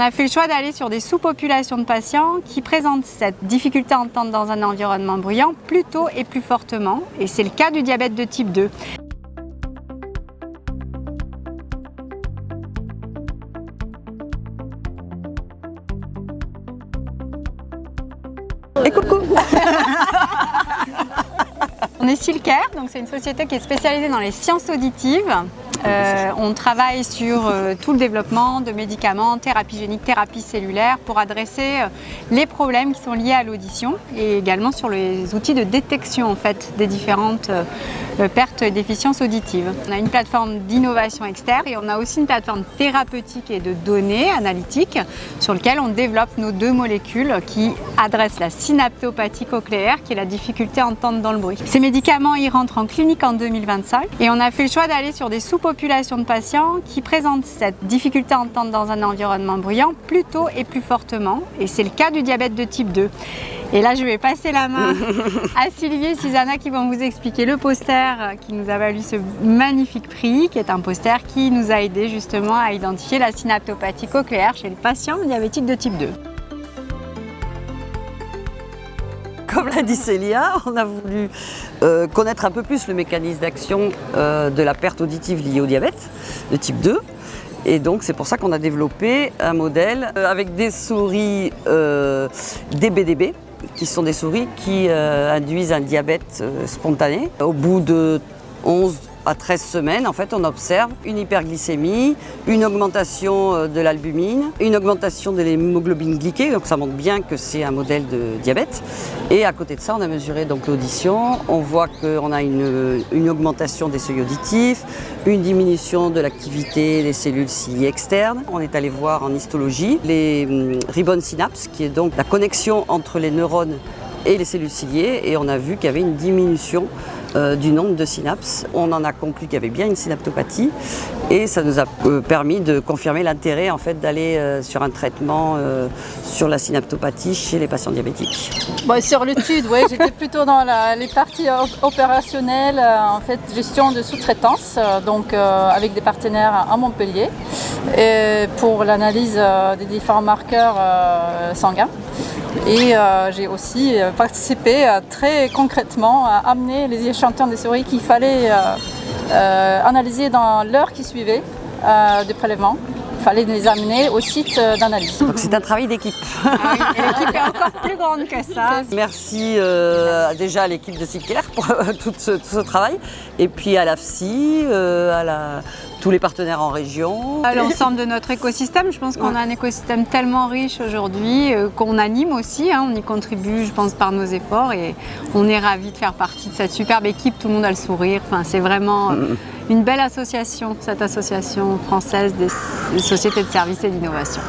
On a fait le choix d'aller sur des sous-populations de patients qui présentent cette difficulté à entendre dans un environnement bruyant plus tôt et plus fortement, et c'est le cas du diabète de type 2. Et coucou. On est Silcare, donc c'est une société qui est spécialisée dans les sciences auditives. On travaille sur tout le développement de médicaments, thérapie génique, thérapie cellulaire pour adresser les problèmes qui sont liés à l'audition et également sur les outils de détection en fait, des différentes pertes et déficiences auditives. On a une plateforme d'innovation externe et on a aussi une plateforme thérapeutique et de données analytiques sur laquelle on développe nos deux molécules qui adressent la synaptopathie cochléaire qui est la difficulté à entendre dans le bruit. Ces médicaments y rentrent en clinique en 2025 et on a fait le choix d'aller sur des sous-populations de patients qui présentent cette difficulté à entendre dans un environnement bruyant plus tôt et plus fortement, et c'est le cas du diabète de type 2. Et là, je vais passer la main à Sylvie et Susanna qui vont vous expliquer le poster qui nous a valu ce magnifique prix, qui est un poster qui nous a aidé justement à identifier la synaptopathie cochléaire chez les patients diabétiques de type 2. Comme l'a dit Célia, on a voulu connaître un peu plus le mécanisme d'action de la perte auditive liée au diabète de type 2. Et donc c'est pour ça qu'on a développé un modèle avec des souris DBDB, qui sont des souris qui induisent un diabète spontané. Au bout de 11 à 13 semaines, en fait, on observe une hyperglycémie, une augmentation de l'albumine, une augmentation de l'hémoglobine glyquée, donc ça montre bien que c'est un modèle de diabète. Et à côté de ça, on a mesuré donc l'audition. On voit qu'on a une augmentation des seuils auditifs, une diminution de l'activité des cellules ciliées externes. On est allé voir en histologie les ribbon synapses, qui est donc la connexion entre les neurones et les cellules ciliées, et on a vu qu'il y avait une diminution du nombre de synapses. On en a conclu qu'il y avait bien une synaptopathie et ça nous a permis de confirmer l'intérêt en fait, d'aller sur un traitement sur la synaptopathie chez les patients diabétiques. Bon, sur l'étude, oui, j'étais plutôt dans les parties opérationnelles, en fait, gestion de sous-traitance, donc avec des partenaires à Montpellier, et pour l'analyse des différents marqueurs sanguins. Et j'ai aussi participé très concrètement à amener les échantillons des souris qu'il fallait analyser dans l'heure qui suivait du prélèvement. Il fallait les amener au site d'analyse. Donc c'est un travail d'équipe. Ah oui, et l'équipe est encore plus grande que ça. Merci déjà à l'équipe de Silcare pour tout ce travail. Et puis à l'AFSI, tous les partenaires en région. À l'ensemble de notre écosystème, je pense qu'on a un écosystème tellement riche aujourd'hui qu'on anime aussi, on y contribue je pense par nos efforts et on est ravis de faire partie de cette superbe équipe, tout le monde a le sourire, enfin, c'est vraiment une belle association, cette association française des sociétés de services et d'innovation.